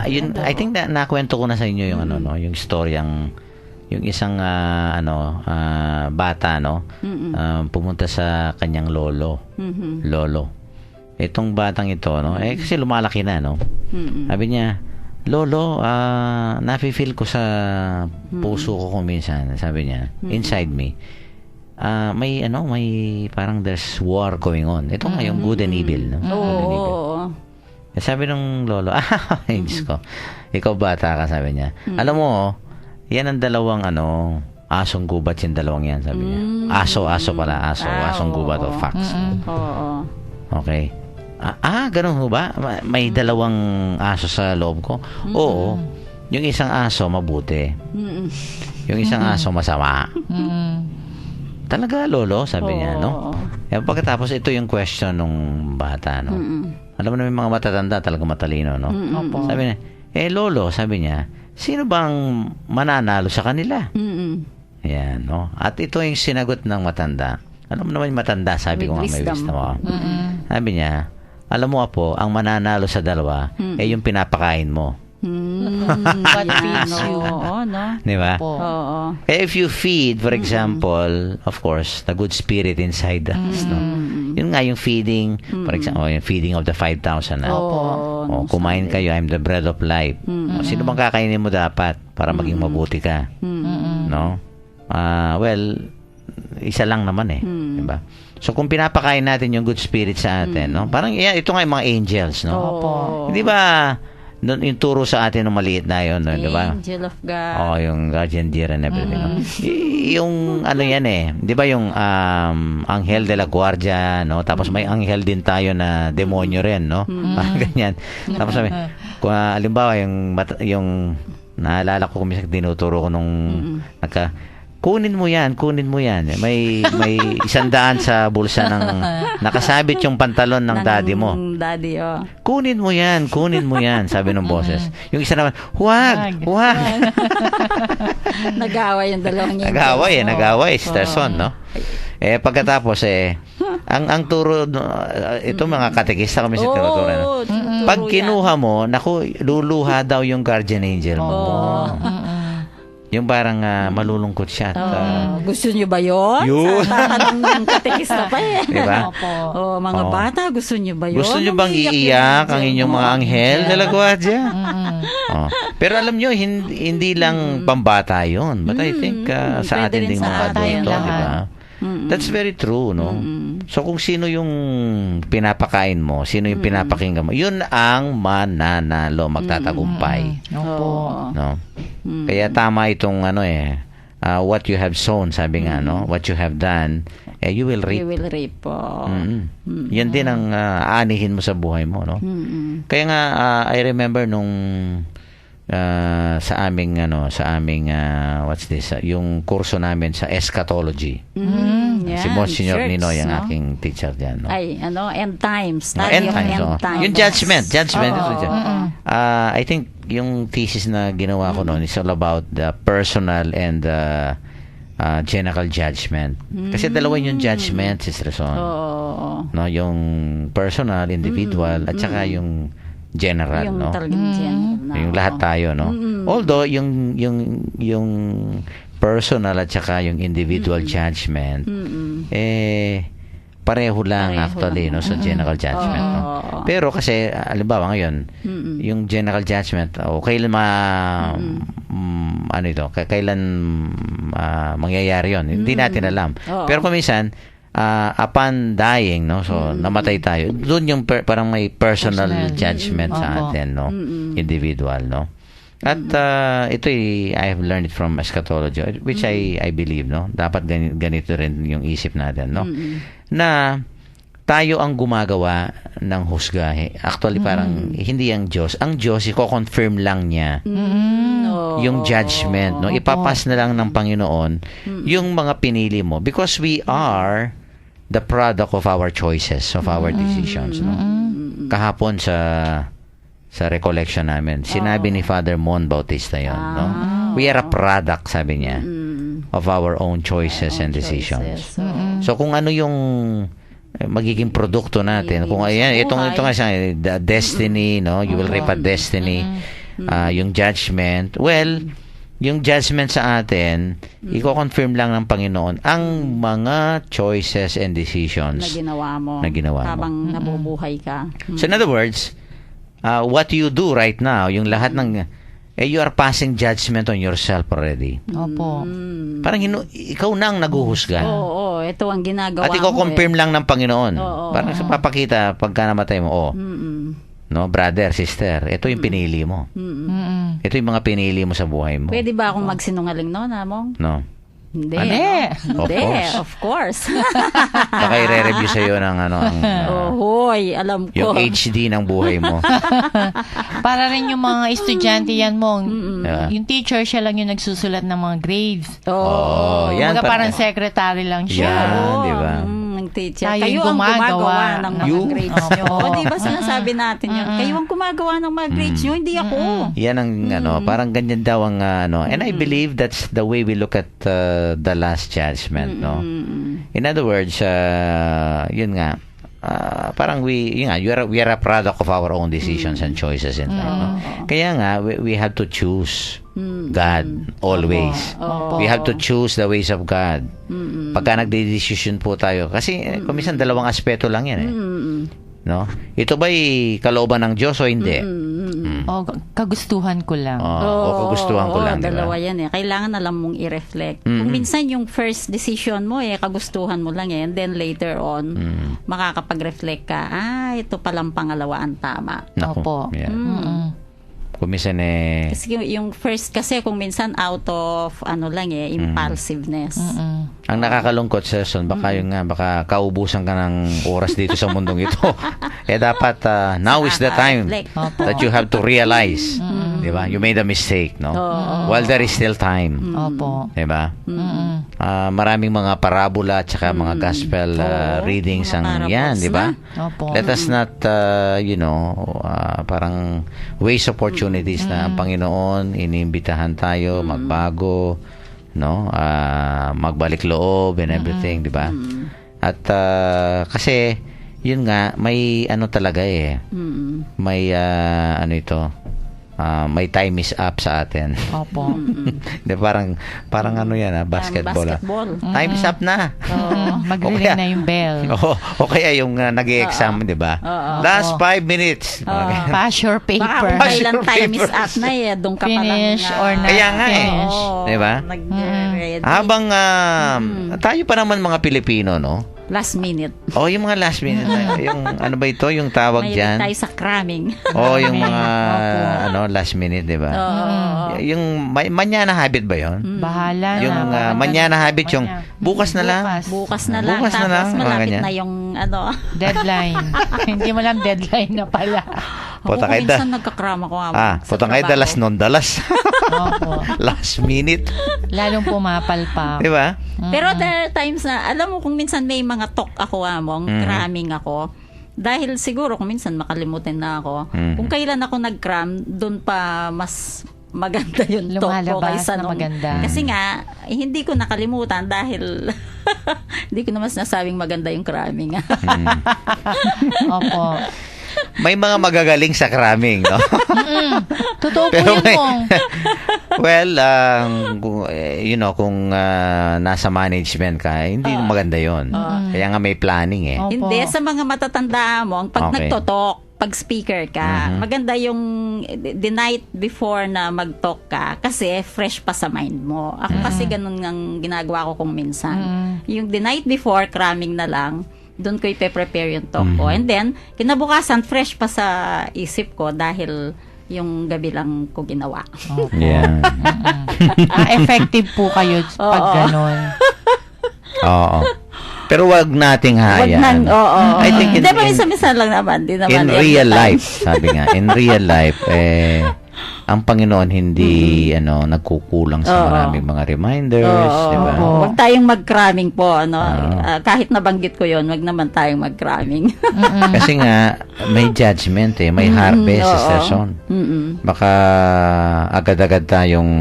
Yun, I think na nakwento ko na sa inyo yung yung storyang yung isang bata, no? Pumunta sa kanyang lolo. Lolo. Itong batang ito, no? Kasi lumalaki na, no? Sabi niya, Lolo, nafe-feel ko sa puso ko kung minsan, sabi niya, inside me. May parang there's war going on. Ito nga yung good and evil, no? Good and evil. Oo. Sabi nung lolo, Diyos ko, ikaw bata ka, sabi niya. Alam mo, yan ang dalawang asong gubat yung dalawang yan, sabi niya. Aso pala, asong gubat o fox. Oo. Okay. Ganun ho ba? May dalawang aso sa loob ko? Oo. Yung isang aso, mabuti. Yung isang aso, masama. Talaga, lolo? Sabi niya, no? Pagkatapos, ito yung question nung bata, no? Alam mo na may mga matatanda, talaga matalino, no? Opo. Sabi niya, lolo, sabi niya, sino bang mananalo sa kanila? Yan, no? At ito yung sinagot ng matanda. Alam mo naman yung matanda, sabi ko nga may wisdom ako. Sabi niya, alam mo po, ang mananalo sa dalawa, yung pinapakain mo. What feeds you? Oo, no? Di ba? Opo. Oo. If you feed, for example, of course, the good spirit inside us, no? Yun nga yung feeding, for example, yung feeding of the 5,000 na. Opo. Kumain kayo, I'm the bread of life. Sino bang kakainin mo dapat para maging mabuti ka? No? Well, isa lang naman diba? So kung pinapakain natin yung good spirit sa atin, no? Parang ito nga yung mga angels, no? Opo. Hindi ba yung turo sa atin ng maliit na yun, no? Di ba? Angel of God. Yung guardian dear and everything. No? Yung yan di ba yung Angel de la Guardia, no? Tapos may angel din tayo na demonyo rin, no? Parang ganyan. Tapos sabi, kung halimbawa yung naalala ko kung minsan tinuturo ko nung kunin mo yan. May 100 sa bulsa ng nakasabit yung pantalon ng daddy mo. Daddy, Kunin mo yan, sabi ng boses. Yung isa naman, huwag. Nag-away yung dalawang yun. Nag-away, Sister Son, no? Pagkatapos, ang turo, ito mga katekista kami sa tinuturo, no? Siguro Pag yan. kinuha mo, naku, luluha daw yung guardian angel mo. Yung parang malulungkot siya. At, Gusto niyo ba yun? Yun. Tatanong ng katekista pa eh. diba? Opo. Mga Oo. bata, gusto niyo ba yun? Gusto nyo bang Umiiyak iiyak yung ang angel inyong mo. mga anghel? Dalagwadya. Oh. Pero alam nyo, hindi lang pambata yun. But I think sa Pwede atin rin ding sa mga atin. adulto, Lahat. di ba? That's very true, no? So kung sino yung pinapakain mo, sino yung pinapakinggan mo, yun ang mananalo, magtatagumpay. Opo. No? Kaya tama itong what you have sown, sabi nga, no? What you have done, you will You reap. will reap po. Yan din ang aanihin mo sa buhay mo, no? Kaya nga I remember nung sa aming what's this? Yung kurso namin sa eschatology. Yan, Si Monsignor church, Ninoy ang no? aking teacher diyan, no? Ay, end times. No, Study end of times, end oh. times. Yung judgment. Ito dyan. I think yung thesis na ginawa ko noon is all about the personal and general judgment. Kasi dalawa yung judgment, Sister Son. Oo. No, yung personal, individual, at saka yung general, Yung no? talagang general na. Yung lahat tayo, no? Although yung personal at saka yung individual judgment pareho lang actually, no, sa general judgment, no? Pero kasi halimbawa ngayon, yung general judgment, kailan kailan mangyayari 'yon? Hindi natin alam. Pero kung minsan upon dying, no, so namatay tayo, doon yung parang may personal judgment sa atin, no, individual, no. At ito I have learned it from eschatology, which I believe, no, dapat ganito rin yung isip natin, no, na tayo ang gumagawa ng husga. Actually, parang hindi ang Diyos. Ang Diyos, i-confirm lang niya yung judgment, no, ipapas na lang ng Panginoon yung mga pinili mo, because we are the product of our choices, of our decisions, no. Kahapon sa recollection namin, sinabi ni Father Mon Bautista yon, no. We are a product, sabi niya, of our own choices and decisions. So kung ano yung magiging produkto natin, kung ayan, ito nga siya, the destiny, no, you will reap a destiny, yung judgment, well, yung judgment sa atin, i-confirm lang ng Panginoon ang mga choices and decisions na ginawa mo habang nabubuhay ka. So in other words, what you do right now, yung lahat ng you are passing judgment on yourself already. Opo. Parang ikaw na ang naguhusga. Oo, ito ang ginagawa mo. At i-confirm lang ng Panginoon. Parang sa papakita pagka namatay mo, no, brother, sister, ito yung pinili mo. Ito yung mga pinili mo sa buhay mo. Pwede ba akong magsinungaling noon, Among? No. Hindi. Of course. Of course. Baka i-review sa'yo ng Hoy, alam ko. yung HD ng buhay mo. Para rin yung mga estudyante yan mo. Yeah. Yung teacher, siya lang yung nagsusulat ng mga grades. Oh, yan. Kumbaga parang secretary lang siya. Yan, di ba? Ng teacher. Tayo Kayo yung ang gumagawa gumagawa. ng mga You? grades nyo. Opo. O, di ba sinasabi natin yun? Kayo ang gumagawa ng mga grades nyo, hindi ako. Yan ang parang ganyan daw ang and I believe that's the way we look at the last judgment, no. In other words, yun nga, parang we are a product of our own decisions and choices in life, no? Kaya nga we have to choose God always. We have to choose the ways of God. Pagka nagde-decision po tayo, kasi kung minsan dalawang aspeto lang yan, no? Ito ba'y kalooban ng Diyos o hindi? O, kagustuhan ko lang. O kagustuhan ko lang, di ba? Dalawa yan eh. Kailangan alam mong i-reflect. Kung minsan yung first decision mo kagustuhan mo lang and then later on, makakapag-reflect ka, ito palang pangalawa ang tama. Naku, Opo. yan. Kung minsan Kasi yung first kasi kung minsan out of impulsiveness. ang nakakalungkot sa son, baka kaubusan ka ng oras dito sa mundong ito. Dapat now is the time that you have to realize, di ba? You made a mistake, no? While there is still time. Opo. Di ba? Maraming mga parabola at saka mga gospel readings ang yan, di ba? Opo. Let us not parang waste opportunities na ang Panginoon iniimbitahan tayo magbago, no, magbalik loob and everything, di ba? At kasi yun nga, may ano talaga eh. Mm. May ano ito, may time is up sa atin. Opo. Di, parang ano yan, basketball. Basketball. Time is up na. Magre-ring Okay. na yung bell. O kaya yung nag-i-exam, di ba? Last 5 minutes. Pass your Baka kung paper. kailan time is papers. up na doon ka Finish palang, or not Kaya nga eh. finish. Di ba? Nag-ready. Habang tayo pa naman mga Pilipino, no? Last minute. O, yung mga last minute. Yung ano ba ito? Yung tawag Mahilig dyan? tayo sa cramming. O, yung mga last minute, di ba? Yung manyana habit ba yon? Bahala Yung na. manyana habit, yung bukas na lang. Bukas na lang. Bukas na lang, Tapos mga malapit ganyan. na yung ano. Deadline. Hindi mo lang deadline na pala. Puta Ako kayo minsan nagkakram ako sa putang kayo trabaho. dalas non dalas. Opo. Last minute. Lalong pumapalpak. Di ba? Pero there are times na, alam mo kung minsan may mga talk ako cramming ako. Dahil siguro kung minsan makalimutan na ako. Kung kailan ako nag-cram, doon pa mas maganda yung talk ko Lumalabas kaysa na nung... maganda. Kasi nga, hindi ko nakalimutan dahil hindi ko naman sinasabing maganda yung cramming. Opo. May mga magagaling sa cramming, no? Totoo po Pero yun may- Mong. Well, kung nasa management ka, hindi maganda yon. Kaya nga may planning eh. Opo. Hindi, sa mga matatanda mo, pag Okay. nagtotalk, pag speaker ka, maganda yung the night before na mag-talk ka kasi fresh pa sa mind mo. Ako kasi ganun ang ginagawa ko kung minsan. Yung the night before, cramming na lang, doon ko ipe-prepare yung talk ko. And then, kinabukasan, fresh pa sa isip ko dahil yung gabi lang ko ginawa. Yeah. Effective po kayo pag ganon. Oo. Pero wag nating hayaan. I think Hindi pa minsan lang naman. Di naman in every real time. life, sabi nga, in real life, ang Panginoon hindi nagkukulang sa maraming mga reminders, di ba? Opo. Huwag tayong mag-cramming po. Kahit nabanggit ko yon, wag naman tayong mag-cramming. Kasi nga, may judgment may harvest, Sister Son. Baka agad-agad tayong,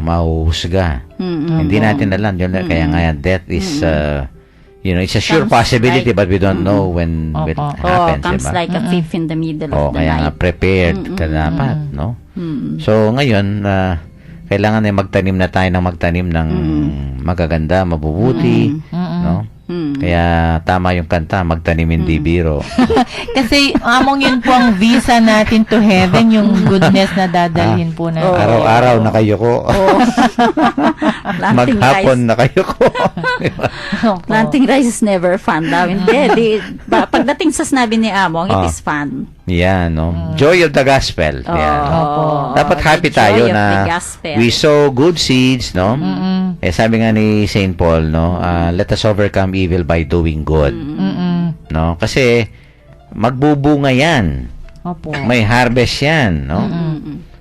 mahuhusga. Hindi natin alam. Yun, kaya nga, death is, it's a sure Comes possibility, like- but we don't know when it happens, Comes diba? like a thief in the middle Oh, of the kaya nga night. prepared ka dapat, no? So, ngayon, kailangan magtanim na tayo ng magaganda, mabubuti, no? Kaya tama yung kanta, magtanim hindi biro. Kasi among yun po ang visa natin to heaven, yung goodness na dadalhin po natin. Araw-araw na kayo ko. Planting Maghapon rice. na kayo ko. Opo. Planting rice is never fun daw. Hindi. Pagdating sa sinabi ni Among, it is fun. Yan, no? Joy of the gospel. Yan. Opo. Dapat happy The joy tayo of na the gospel. we sow good seeds, no? Sabi nga ni St. Paul, no? Let us overcome evil by doing good. No? Kasi magbubunga yan. Opo. May harvest yan, no?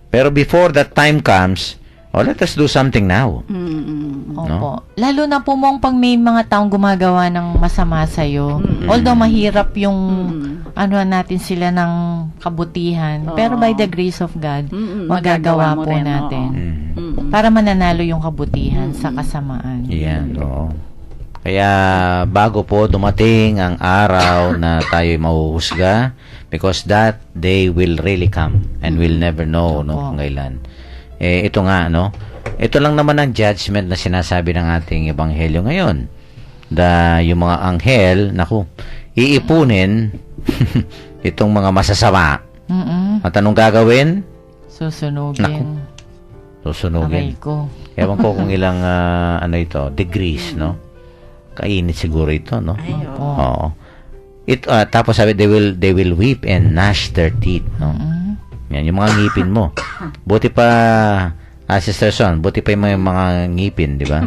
Pero before that time comes, let us do something now. Opo. Lalo na po mong pag may mga taong gumagawa ng masama sa'yo. Although mahirap yung natin sila ng kabutihan. Pero by the grace of God, magagawa Magagawa mo po rin, natin. Mm. Para mananalo yung kabutihan sa kasamaan. Yan, oo. Kaya bago po dumating ang araw na tayo mahuhusga, because that day will really come and we'll never know kung kailan. Ito nga, no? Ito lang naman ang judgment na sinasabi ng ating ebanghelyo ngayon. Yung mga anghel, iipunin itong mga masasama. At anong gagawin? Susunugin. Susunugin. Aray ko. Ewan ko kung ilang degrees, no? Kainit siguro ito, no? Oo. Tapos sabi, they will weep and gnash their teeth, no? Yan, yung mga ngipin mo. Buti pa, Sister Son, buti pa yung mga ngipin, di ba?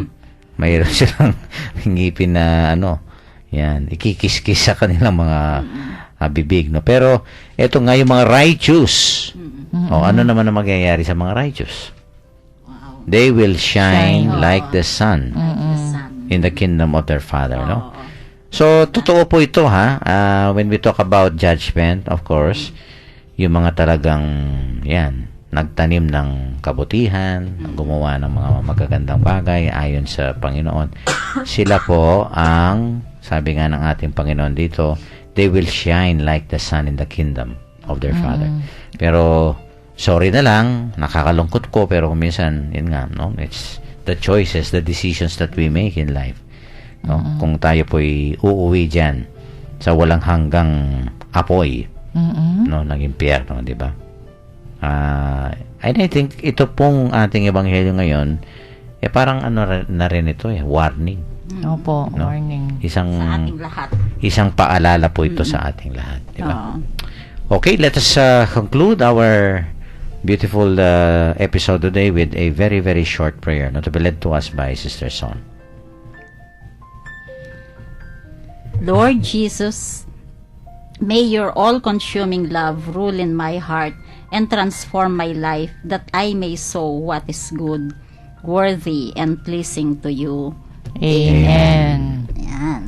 Mayroon silang ngipin na, yan, ikikis-kis sa kanilang mga bibig, no? Pero, eto nga yung mga righteous. Ano naman ang mangyayari sa mga righteous? They will shine like the sun in the kingdom of their Father, no? So, totoo po ito, ha? When we talk about judgment, of course, yung mga talagang, yan, nagtanim ng kabutihan, gumawa ng mga magagandang bagay ayon sa Panginoon, sila po ang Sabi nga ng ating Panginoon dito, they will shine like the sun in the kingdom of their Father. Pero, sorry na lang, nakakalungkot ko, pero minsan, yun nga, no? It's the choices, the decisions that we make in life. No? Kung tayo po'y uuwi dyan sa walang hanggang apoy, no, ng impyerno, di ba? And I think ito pong ating ebanghelyo ngayon, parang na rin ito, warning. Opo, No? warning. Sa ating lahat. Isang paalala po ito sa ating lahat, di ba? Oo. Okay, let us conclude our beautiful episode today with a very, very short prayer, to be led to us by Sister Son. Lord Jesus, may your all-consuming love rule in my heart and transform my life that I may sow what is good, worthy, and pleasing to you. Amen. Yan.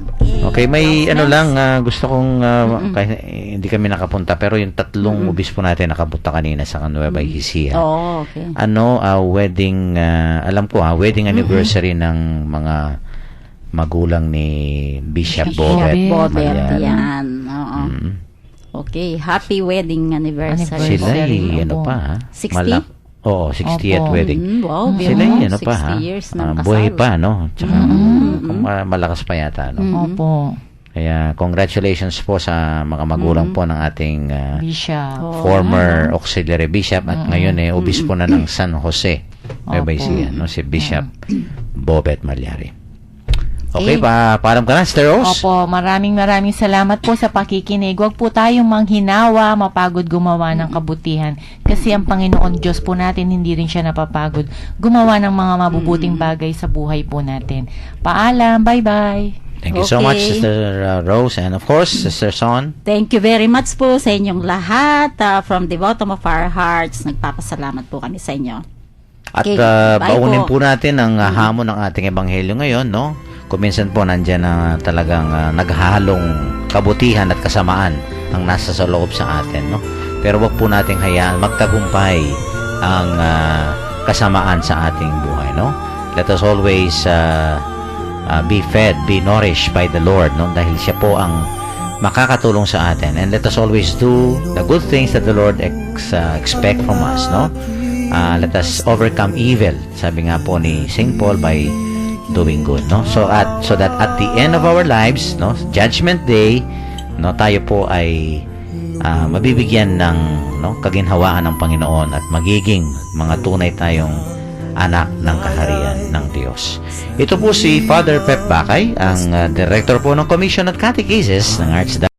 Okay, may Announcements. gusto kong kahit hindi kami nakapunta, pero yung tatlong obispo natin nakapunta kanina sa Nueva Ecija. Oh, okay. Wedding, alam ko wedding anniversary ng mga magulang ni Bishop Bobet. Bobet, Malyari. yan. Oo. Okay, happy wedding anniversary. Sila Anniversary, ano opo. pa 60? Oo, 60th Opo. wedding. Wow, Sila biro mo, ano pa 60 years ng kasal. buhay pa, no? Tsaka, malakas pa yata, no? Opo. Kaya, congratulations po sa mga magulang po ng ating Bishop. former auxiliary bishop at ngayon obispo na ng San Jose, Nueva Ecija, no? Si Bishop Bobet Malyari. Okay, paalam ka na, Sister Rose. Opo, maraming salamat po sa pakikinig. Huwag po tayong manghinawa, mapagod gumawa ng kabutihan. Kasi ang Panginoon Diyos po natin, hindi rin siya napapagod gumawa ng mga mabubuting bagay sa buhay po natin. Paalam, bye-bye. Thank you so Okay. much, Sister Rose. And of course, Sister Son. Thank you very much po sa inyong lahat. From the bottom of our hearts, nagpapasalamat po kami sa inyo. At Okay, bye baunin po. po natin ang hamon ng ating ebanghelyo ngayon, no? Kuminsan po nandyan na talagang naghahalong kabutihan at kasamaan ang nasa sa loob sa atin, no? Pero wag po nating hayaan magtagumpay ang kasamaan sa ating buhay, no? Let us always be fed, be nourished by the Lord, no? Dahil siya po ang makakatulong sa atin. And let us always do the good things that the Lord expect from us, no? Let us overcome evil, sabi nga po ni St. Paul, by doing good, no? So that at the end of our lives, no, Judgment Day, no, tayo po ay mabibigyan ng kaginhawaan ng Panginoon at magiging mga tunay tayong anak ng kaharian ng Diyos. Ito po si Father Pep Bakay, ang director po ng Commission at Catechesis ng Archdiocese